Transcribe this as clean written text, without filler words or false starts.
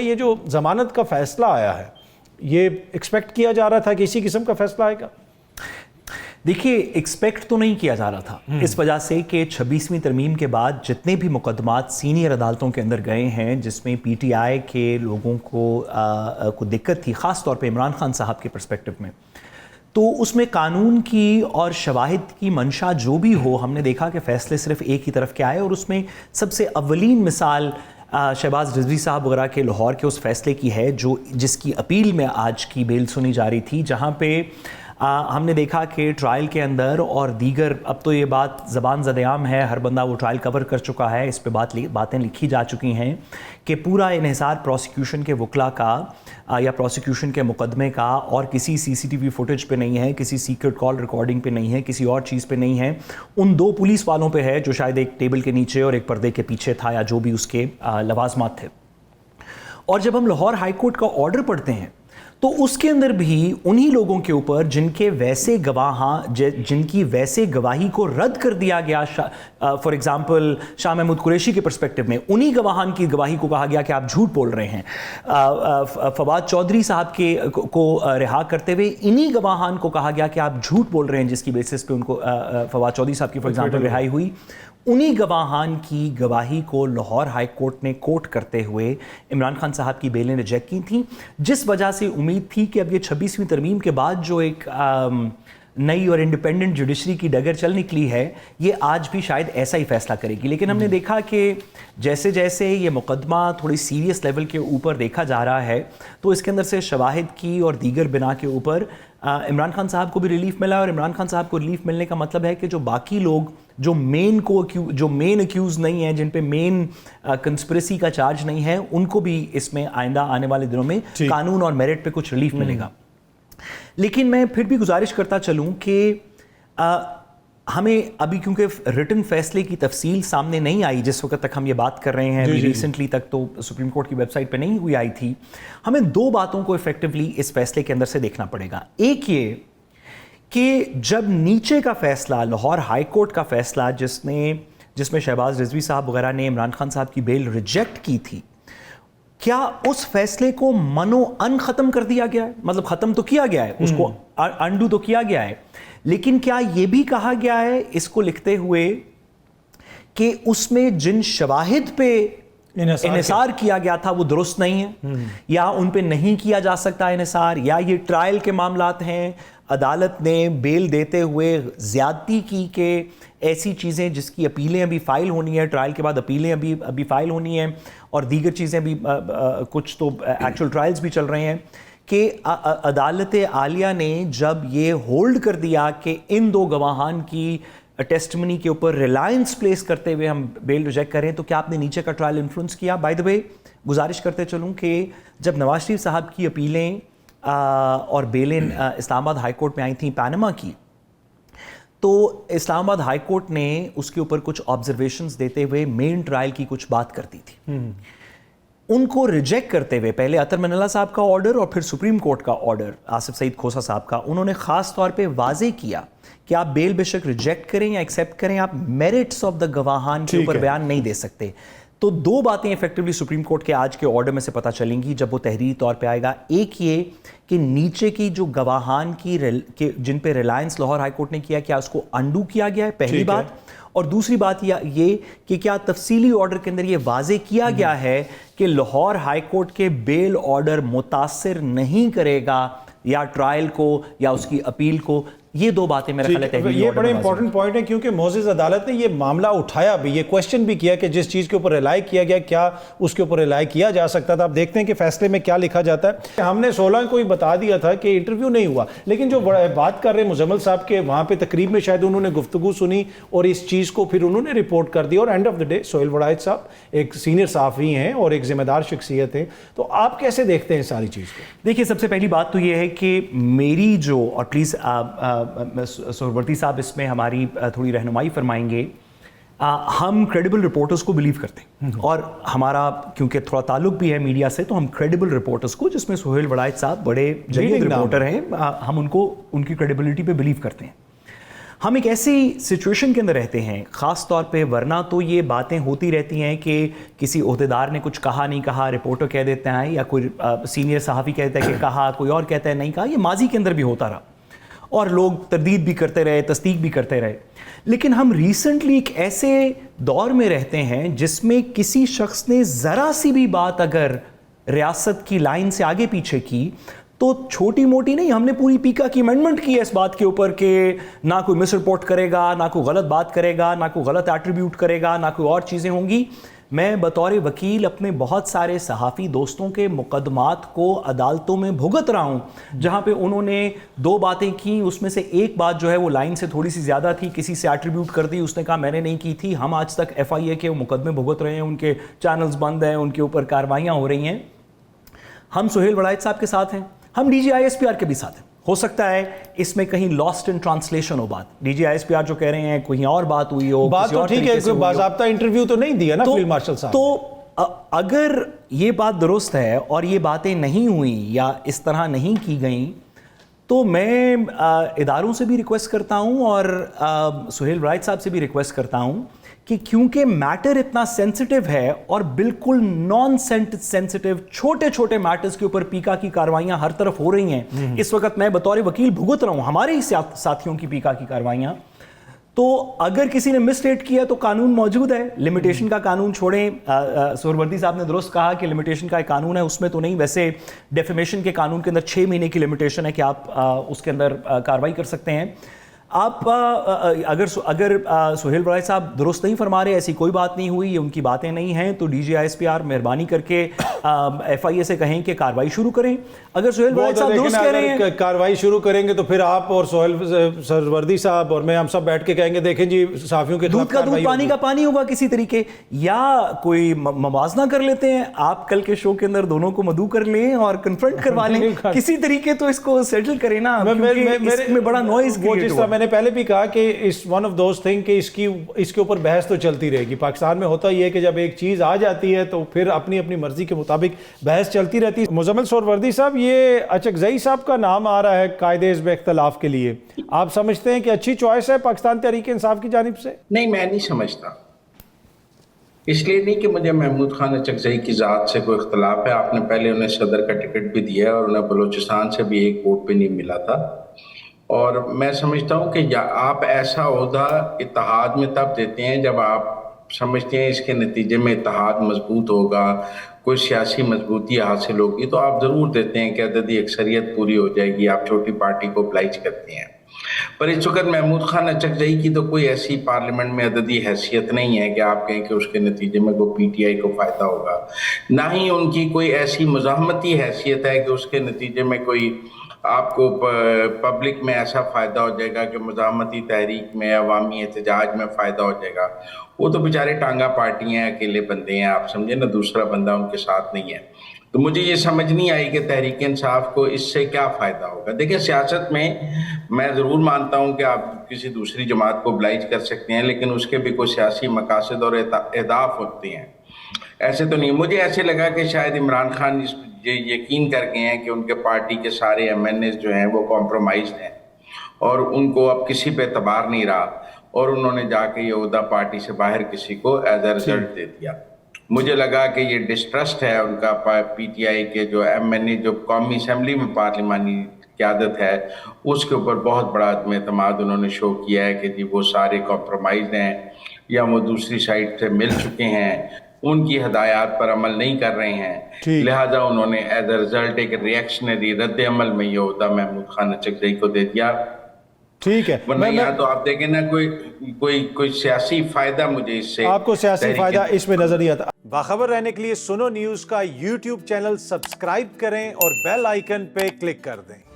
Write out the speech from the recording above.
یہ جو ضمانت کا فیصلہ آیا ہے یہ ایکسپیکٹ کیا جا رہا تھا کہ اسی قسم کا فیصلہ آئے گا؟ دیکھیے ایکسپیکٹ تو نہیں کیا جا رہا تھا اس وجہ سے کہ 26ویں ترمیم کے بعد جتنے بھی مقدمات سینئر عدالتوں کے اندر گئے ہیں جس میں پی ٹی آئی کے لوگوں کو دقت تھی، خاص طور پہ عمران خان صاحب کے پرسپیکٹو میں، تو اس میں قانون کی اور شواہد کی منشا جو بھی ہو، ہم نے دیکھا کہ فیصلے صرف ایک ہی طرف کے آئے، اور اس میں سب سے اولین مثال شہباز رضوی صاحب وغیرہ کے لاہور کے اس فیصلے کی ہے جس کی اپیل میں آج کی بیل سنی جا رہی تھی، جہاں پہ ہم نے دیکھا کہ ٹرائل کے اندر اور دیگر، اب تو یہ بات زبان زد عام ہے، ہر بندہ وہ ٹرائل کور کر چکا ہے، اس پہ باتیں لکھی جا چکی ہیں کہ پورا انحصار پروسیکیوشن کے وکلا کا یا پروسیکیوشن کے مقدمے کا اور کسی سی سی ٹی وی فوٹیج پہ نہیں ہے، کسی سیکرٹ کال ریکارڈنگ پہ نہیں ہے، کسی اور چیز پہ نہیں ہے، ان دو پولیس والوں پہ ہے جو شاید ایک ٹیبل کے نیچے اور ایک پردے کے پیچھے تھا یا جو بھی اس کے لوازمات تھے۔ اور جب ہم لاہور ہائی کورٹ کا آرڈر پڑھتے ہیں تو اس کے اندر بھی انہی لوگوں کے اوپر جن کی ویسے گواہی کو رد کر دیا گیا، فار ایگزامپل شاہ محمود قریشی کے پرسپیکٹو میں انہی گواہان کی گواہی کو کہا گیا کہ آپ جھوٹ بول رہے ہیں، فواد چودھری صاحب کو رہا کرتے ہوئے انہی گواہان کو کہا گیا کہ آپ جھوٹ بول رہے ہیں، جس کی بیسس پہ ان کو فواد چودھری صاحب کی فار ایگزامپل رہائی ہوئی۔ انہی گواہان کی گواہی کو لاہور ہائی کورٹ نے کوٹ کرتے ہوئے عمران خان صاحب کی بیلیں ریجیکٹ کی تھیں، جس وجہ سے امید تھی کہ اب یہ 26ویں ترمیم کے بعد جو ایک نئی اور انڈیپینڈنٹ جوڈیشری کی ڈگر چل نکلی ہے، یہ آج بھی شاید ایسا ہی فیصلہ کرے گی۔ لیکن ہم نے دیکھا کہ جیسے جیسے یہ مقدمہ تھوڑی سیریس لیول کے اوپر دیکھا جا رہا ہے، تو اس کے اندر سے شواہد کی اور دیگر بنا کے اوپر عمران خان صاحب کو بھی ریلیف ملا، اور عمران خان صاحب کو ریلیف ملنے کا مطلب ہے کہ جو باقی لوگ جو مین اکیوز نہیں ہیں، جن پہ مین کنسپریسی کا چارج نہیں ہے، ان کو بھی اس میں آئندہ آنے والے دنوں میں قانون اور میرٹ پہ کچھ ریلیف ملے گا۔ لیکن میں پھر بھی گزارش کرتا چلوں کہ ہمیں ابھی کیونکہ ریٹن فیصلے کی تفصیل سامنے نہیں آئی جس وقت تک ہم یہ بات کر رہے ہیں، ریسنٹلی تک تو سپریم کورٹ کی ویب سائٹ پہ نہیں ہوئی آئی تھی، ہمیں دو باتوں کو ایفیکٹولی اس فیصلے کے اندر سے دیکھنا پڑے گا۔ ایک یہ کہ جب نیچے کا فیصلہ، لاہور ہائی کورٹ کا فیصلہ جس میں شہباز رضوی صاحب وغیرہ نے عمران خان صاحب کی بیل ریجیکٹ کی تھی، کیا اس فیصلے کو منو ان ختم کر دیا گیا ہے؟ مطلب ختم تو کیا گیا ہے، اس کو انڈو تو کیا گیا ہے، لیکن کیا یہ بھی کہا گیا ہے اس کو لکھتے ہوئے کہ اس میں جن شواہد پہ انحصار کیا گیا تھا وہ درست نہیں ہے، یا ان پہ نہیں کیا جا سکتا انحصار، یا یہ ٹرائل کے معاملات ہیں، عدالت نے بیل دیتے ہوئے زیادتی کی کہ ایسی چیزیں جس کی اپیلیں ابھی فائل ہونی ہے، ٹرائل کے بعد اپیلیں ابھی فائل ہونی ہیں، اور دیگر چیزیں بھی، کچھ تو ایکچوئل ٹرائلز بھی چل رہے ہیں، کہ عدالت عالیہ نے جب یہ ہولڈ کر دیا کہ ان دو گواہان کی ٹیسٹمنی کے اوپر ریلائنس پلیس کرتے ہوئے ہم بیل ریجیکٹ کریں، تو کیا آپ نے نیچے کا ٹرائل انفلوئنس کیا؟ بائی دا وے گزارش کرتے چلوں کہ جب نواز شریف صاحب کی اپیلیں اور بیلیں اسلام آباد ہائی کورٹ میں آئی تھیں پینما کی، تو اسلام آباد ہائی کورٹ نے اس کے اوپر کچھ آبزرویشنز دیتے ہوئے مین ٹرائل کی کچھ بات کرتی تھی، ان کو ریجیکٹ کرتے ہوئے پہلے عطر من اللہ صاحب کا آرڈر اور پھر سپریم کورٹ کا آرڈر آصف سعید کھوسا صاحب کا، انہوں نے خاص طور پہ واضح کیا کہ آپ بیل بے شک ریجیکٹ کریں یا ایکسیپٹ کریں، آپ میرٹس آف دا گواہان کے اوپر بیان نہیں دے سکتے۔ تو دو باتیں ایفیکٹولی سپریم کورٹ کے آج کے آرڈر میں سے پتہ چلیں گی جب وہ تحریری طور پہ آئے گا۔ ایک یہ کہ نیچے کی جو گواہان کی جن پہ ریلائنس لاہور ہائی کورٹ نے کیا، کیا اس کو انڈو کیا گیا ہے، پہلی بات، اور دوسری بات یہ کہ کیا تفصیلی آرڈر کے اندر یہ واضح کیا گیا ہے کہ لاہور ہائی کورٹ کے بیل آرڈر متاثر نہیں کرے گا یا ٹرائل کو یا اس کی اپیل کو۔ یہ دو باتیں میرے خیال ہے یہ بڑے امپورٹنٹ پوائنٹ ہے، کیونکہ معزز عدالت نے یہ معاملہ اٹھایا بھی، یہ کوشچن بھی کیا کہ جس چیز کے اوپر ریلائی کیا گیا کیا اس کے اوپر ریلائی کیا جا سکتا تھا۔ اب دیکھتے ہیں کہ فیصلے میں کیا لکھا جاتا ہے۔ ہم نے 16 کو ہی بتا دیا تھا کہ انٹرویو نہیں ہوا، لیکن جو بات کر رہے ہیں مزمل صاحب کے، وہاں پہ تقریب میں شاید انہوں نے گفتگو سنی اور اس چیز کو پھر انہوں نے رپورٹ کر دی، اور end of the day Sohail Warraich صاحب ایک سینئر صحافی ہیں اور ایک ذمہ دار شخصیت ہیں، تو آپ کیسے دیکھتے ہیں ساری چیز کو؟ دیکھیے، سب سے پہلی بات تو یہ ہے کہ میری جو، اور پلیز سہروردی صاحب اس میں ہماری تھوڑی رہنمائی فرمائیں گے، ہم کریڈیبل رپورٹرز کو بلیو کرتے ہیں، اور ہمارا کیونکہ تھوڑا تعلق بھی ہے میڈیا سے، تو ہم کریڈیبل رپورٹرز کو، جس میں سہیل وڑائچ صاحب بڑے جید رپورٹر ہیں، ہم ان کی کریڈیبلٹی پہ بلیو کرتے ہیں۔ ہم ایک ایسی سچویشن کے اندر رہتے ہیں خاص طور پہ، ورنہ تو یہ باتیں ہوتی رہتی ہیں کہ کسی عہدیدار نے کچھ کہا نہیں کہا، رپورٹر کہہ دیتا ہے یا کوئی سینئر صحافی کہتا ہے کہ کہا، کوئی اور کہتا ہے نہیں کہا. یہ ماضی کے اندر بھی ہوتا رہا اور لوگ تردید بھی کرتے رہے، تصدیق بھی کرتے رہے. لیکن ہم ریسنٹلی ایک ایسے دور میں رہتے ہیں جس میں کسی شخص نے ذرا سی بھی بات اگر ریاست کی لائن سے آگے پیچھے کی تو چھوٹی موٹی نہیں، ہم نے پوری پیکا کی امینڈمنٹ کی ہے اس بات کے اوپر کہ نہ کوئی مس رپورٹ کرے گا، نہ کوئی غلط بات کرے گا، نہ کوئی غلط ایٹریبیوٹ کرے گا، نہ کوئی اور چیزیں ہوں گی. میں بطور وکیل اپنے بہت سارے صحافی دوستوں کے مقدمات کو عدالتوں میں بھگت رہا ہوں جہاں پہ انہوں نے 2 باتیں کی، اس میں سے ایک بات جو ہے وہ لائن سے تھوڑی سی زیادہ تھی، کسی سے ایٹریبیوٹ کر دی، اس نے کہا میں نے نہیں کی تھی. ہم آج تک FIA کے مقدمے بھگت رہے ہیں، ان کے چینلز بند ہیں، ان کے اوپر کاروائیاں ہو رہی ہیں. ہم سہیل وڑائچ صاحب کے ساتھ ہیں، ہم DGI-SPR کے بھی ساتھ ہیں. ہو سکتا ہے اس میں کہیں لاسٹ ان ٹرانسلیشن ہو بات، DGI-SPR جو کہہ رہے ہیں کہیں اور بات ہوئی ہو، بات تو ٹھیک ہے، کوئی باضابطہ انٹرویو تو نہیں دیا نا فیلڈ مارشل صاحب. تو اگر یہ بات درست ہے اور یہ باتیں نہیں ہوئیں یا اس طرح نہیں کی گئیں تو میں اداروں سے بھی ریکویسٹ کرتا ہوں اور سہیل وڑائچ صاحب سے بھی ریکویسٹ کرتا ہوں کہ کیونکہ میٹر اتنا سینسٹیو ہے اور بالکل نان سینسٹیو چھوٹے چھوٹے میٹرز کے اوپر پیکا کی کاروائیاں ہر طرف ہو رہی ہیں، اس وقت میں بطور وکیل بھگت رہا ہوں ہمارے ہی ساتھیوں کی پیکا کی کاروائیاں. تو اگر کسی نے مس ریٹ کیا تو قانون موجود ہے، لمیٹیشن کا قانون چھوڑیں. سہروردی صاحب نے درست کہا کہ لمیٹیشن کا ایک قانون ہے، اس میں تو نہیں، ویسے ڈیفیمیشن کے قانون کے اندر 6 مہینے کی لمیٹیشن ہے کہ آپ اس کے اندر کارروائی کر سکتے ہیں. آپ اگر سہیل وڑائچ صاحب درست نہیں فرما رہے، ایسی کوئی بات نہیں ہوئی، یہ ان کی باتیں نہیں ہیں، تو DGI-SPR مہربانی کر کے FIA سے کہیں کہ کارروائی شروع کریں. اگر سہیل وڑائچ صاحب درست کہہ رہے ہیں کارروائی شروع کریں گے تو پھر آپ اور سہروردی صاحب اور میں ہم سب بیٹھ کے کہیں گے دیکھیں جی صحافیوں کے دودھ کا دودھ پانی کا پانی ہوگا کسی طریقے، یا کوئی موازنہ کر لیتے ہیں. آپ کل کے شو کے اندر دونوں کو مدعو کر لیں اور کنفرنٹ کروا لیں کسی طریقے، تو اس کو سیٹل کریں نا، اس میں بڑا نوائز کریٹ ہوا. میں نے پہلے بھی کہا کہ اس ون آف دوز تھنگ کہ اس کے اوپر بحث تو چلتی رہے گی. پاکستان میں ہوتا یہ ہے کہ جب ایک چیز آ جاتی ہے تو پھر اپنی اپنی مرضی کے مطابق بحث چلتی رہتی ہے. مزمل سہروردی صاحب، یہ اچکزئی صاحب کا نام آ رہا ہے قائد حزب اختلاف کے لیے، آپ سمجھتے ہیں کہ اچھی چوائس ہے پاکستان تحریک انصاف کی جانب سے؟ نہیں، میں نہیں سمجھتا. اس لیے نہیں کہ مجھے محمود خان اچکزئی کی ذات سے کوئی اختلاف ہے. آپ نے پہلے انہیں صدر کا ٹکٹ بھی دیا اور انہیں بلوچستان سے بھی ایک ووٹ بھی نہیں ملا تھا. اور میں سمجھتا ہوں کہ آپ ایسا عہدہ اتحاد میں تب دیتے ہیں جب آپ سمجھتے ہیں اس کے نتیجے میں اتحاد مضبوط ہوگا، کوئی سیاسی مضبوطی حاصل ہوگی، تو آپ ضرور دیتے ہیں کہ عددی اکثریت پوری ہو جائے گی. آپ چھوٹی پارٹی کو oblige کرتے ہیں. پر اس وقت محمود خان اچکزئی کی تو کوئی ایسی پارلیمنٹ میں عددی حیثیت نہیں ہے کہ آپ کہیں کہ اس کے نتیجے میں کوئی PTI کو فائدہ ہوگا. نہ ہی ان کی کوئی ایسی مزاحمتی حیثیت ہے کہ اس کے نتیجے میں کوئی آپ کو پبلک میں ایسا فائدہ ہو جائے گا کہ مزاحمتی تحریک میں، عوامی احتجاج میں فائدہ ہو جائے گا. وہ تو بیچارے ٹانگا پارٹی ہیں، اکیلے بندے ہیں، آپ سمجھے نا، دوسرا بندہ ان کے ساتھ نہیں ہے. تو مجھے یہ سمجھ نہیں آئی کہ تحریک انصاف کو اس سے کیا فائدہ ہوگا. دیکھیں، سیاست میں ضرور مانتا ہوں کہ آپ کسی دوسری جماعت کو oblige کر سکتے ہیں، لیکن اس کے بھی کوئی سیاسی مقاصد اور اہداف ہوتے ہیں. ایسے تو نہیں. مجھے ایسے لگا کہ شاید عمران خان یہ یقین کر گئے ہیں کہ ان کے پارٹی کے سارے MNAs جو ہیں وہ کمپرومائزڈ ہیں اور ان کو اب کسی پہ اعتبار نہیں رہا، اور انہوں نے جا کے یہ عہدہ پارٹی سے باہر کسی کو ایز اے رزلٹ دے دیا. مجھے لگا کہ یہ ڈسٹرسٹ ہے ان کا PTI کے جو MNA جو قومی اسمبلی میں پارلیمانی قیادت ہے اس کے اوپر بہت بڑا عدم اعتماد انہوں نے شو کیا ہے کہ جی وہ سارے کمپرومائزڈ ہیں یا وہ دوسری سائڈ سے مل چکے ہیں، ان کی ہدایات پر عمل نہیں کر رہے ہیں. لہٰذا انہوں نے ایز اے رزلٹ ایک ریئیکشنری رد عمل میں یہ عہدہ محمود خان اچکزئی کو دے دیا. ٹھیک ہے، ورنہ یہاں تو آپ دیکھیں نا کوئی سیاسی فائدہ مجھے اس سے، آپ کو سیاسی فائدہ اس میں نظر نہیں آتا. باخبر رہنے کے لیے سنو نیوز کا YouTube چینل سبسکرائب کریں اور بیل آئیکن پہ کلک کر دیں.